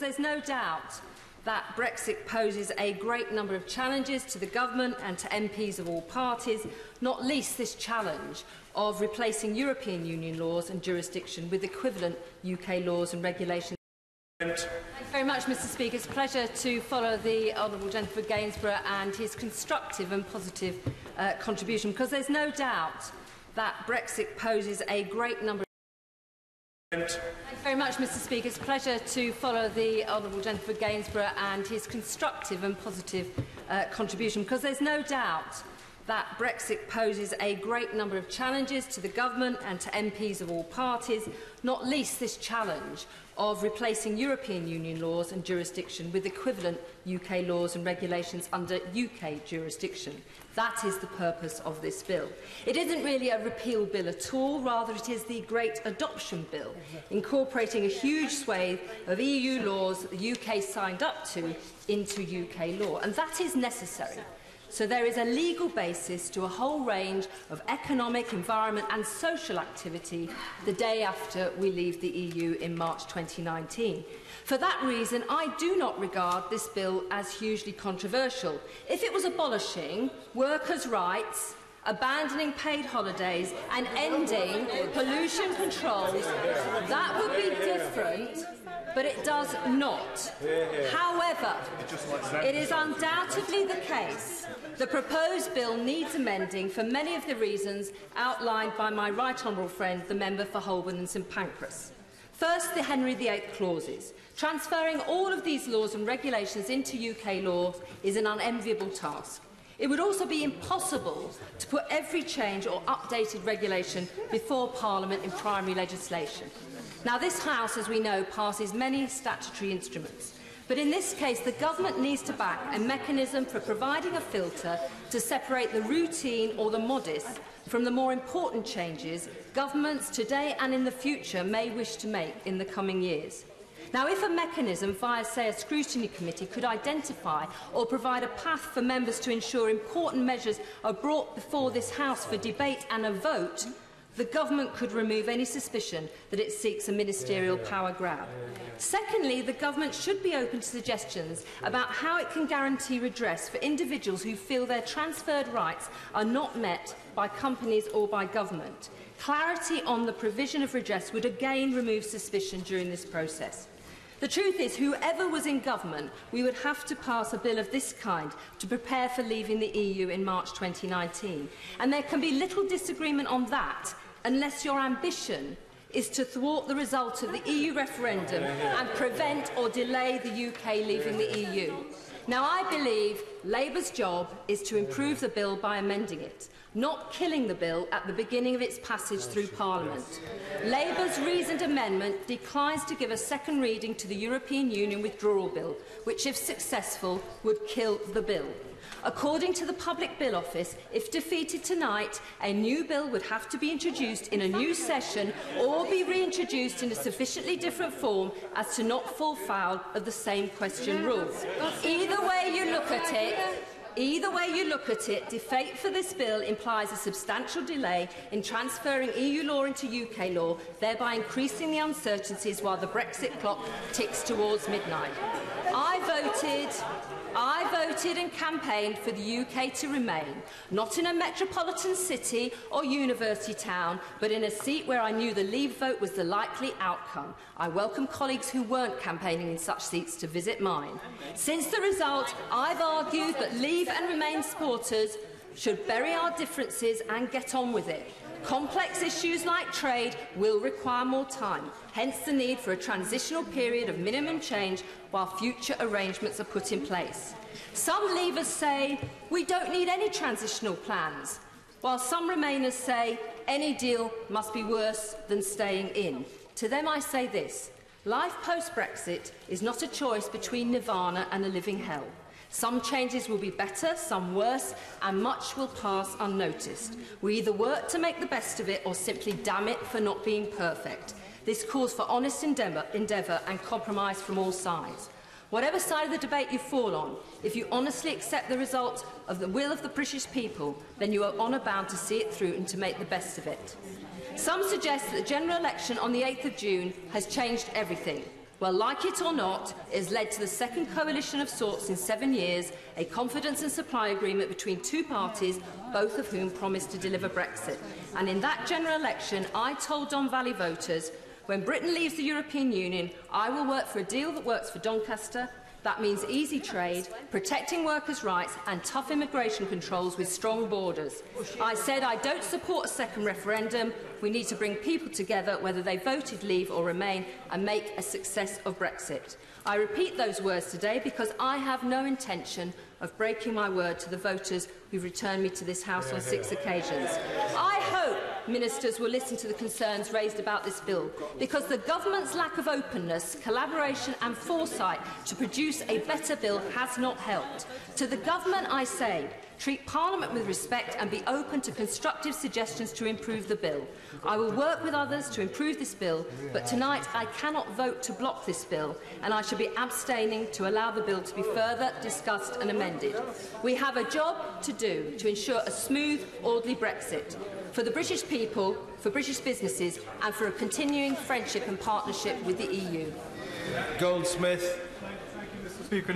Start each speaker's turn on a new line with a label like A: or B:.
A: There's no doubt that Brexit poses a great number of challenges to the government and to MPs of all parties, not least this challenge of replacing European Union laws and jurisdiction with equivalent UK laws and regulations. Thank you very much, Mr. Speaker. It's a pleasure to follow the Honourable Gentleman for Gainsborough and his constructive and positive contribution, because there's no doubt that Brexit poses a great number of Thank you very much, Mr. Speaker. It's a pleasure to follow the Honourable Gentleman for Gainsborough and his constructive and positive contribution, because there's no doubt that Brexit poses a great number of challenges to the government and to MPs of all parties, not least this challenge of replacing European Union laws and jurisdiction with equivalent UK laws and regulations under UK jurisdiction. That is the purpose of this bill. It isn't really a repeal bill at all, rather it is the Great Adoption Bill, incorporating a huge swathe of EU laws that the UK signed up to into UK law, and that is necessary. So there is a legal basis to a whole range of economic, environment and social activity the day after we leave the EU in March 2019. For that reason, I do not regard this bill as hugely controversial. If it was abolishing workers' rights, abandoning paid holidays and ending pollution controls, that would be different, but it does not. However, it is undoubtedly the case the proposed bill needs amending for many of the reasons outlined by my right honourable friend, the member for Holborn and St Pancras. First, the Henry VIII clauses. Transferring all of these laws and regulations into UK law is an unenviable task. It would also be impossible to put every change or updated regulation before Parliament in primary legislation. Now, this House, as we know, passes many statutory instruments. But in this case, the government needs to back a mechanism for providing a filter to separate the routine or the modest from the more important changes governments today and in the future may wish to make in the coming years. Now, if a mechanism via, say, a scrutiny committee could identify or provide a path for members to ensure important measures are brought before this House for debate and a vote, the government could remove any suspicion that it seeks a ministerial power grab. Secondly, the government should be open to suggestions about how it can guarantee redress for individuals who feel their transferred rights are not met by companies or by government. Clarity on the provision of redress would again remove suspicion during this process. The truth is, whoever was in government, we would have to pass a bill of this kind to prepare for leaving the EU in March 2019. And there can be little disagreement on that unless your ambition is to thwart the result of the EU referendum and prevent or delay the UK leaving the EU. Now, I believe Labour's job is to improve the bill by amending it, not killing the bill at the beginning of its passage through Parliament. Labour's reasoned amendment declines to give a second reading to the European Union withdrawal bill, which, if successful, would kill the bill. According to the Public Bill Office, if defeated tonight, a new bill would have to be introduced in a new session or be reintroduced in a sufficiently different form as to not fall foul of the same question rule. Either way you look at it, defeat for this bill implies a substantial delay in transferring EU law into UK law, thereby increasing the uncertainties while the Brexit clock ticks towards midnight. I voted and campaigned for the UK to remain, not in a metropolitan city or university town, but in a seat where I knew the Leave vote was the likely outcome. I welcome colleagues who weren't campaigning in such seats to visit mine. Since the result, I've argued that Leave and Remain supporters should bury our differences and get on with it. Complex issues like trade will require more time, hence the need for a transitional period of minimum change while future arrangements are put in place. Some Leavers say we don't need any transitional plans, while some Remainers say any deal must be worse than staying in. To them I say this: life post-Brexit is not a choice between nirvana and a living hell. Some changes will be better, some worse, and much will pass unnoticed. We either work to make the best of it or simply damn it for not being perfect. This calls for honest endeavour and compromise from all sides. Whatever side of the debate you fall on, if you honestly accept the result of the will of the British people, then you are honour bound to see it through and to make the best of it. Some suggest that the general election on the 8th of June has changed everything. Well, like it or not, it has led to the second coalition of sorts in 7 years, a confidence and supply agreement between two parties, both of whom promised to deliver Brexit. And in that general election, I told Don Valley voters, when Britain leaves the European Union, I will work for a deal that works for Doncaster. That means easy trade, protecting workers' rights and tough immigration controls with strong borders. I said I don't support a second referendum. We need to bring people together, whether they voted leave or remain, and make a success of Brexit. I repeat those words today because I have no intention of breaking my word to the voters who returned me to this House on 6 occasions. I hope ministers will listen to the concerns raised about this bill, because the government's lack of openness, collaboration and foresight to produce a better bill has not helped. To the government I say, treat Parliament with respect and be open to constructive suggestions to improve the bill. I will work with others to improve this bill, but tonight I cannot vote to block this bill, and I shall be abstaining to allow the bill to be further discussed and amended. We have a job to do to ensure a smooth, orderly Brexit for the British people, for British businesses and for a continuing friendship and partnership with the EU.
B: Goldsmith.
C: Thank you, Mr. Speaker.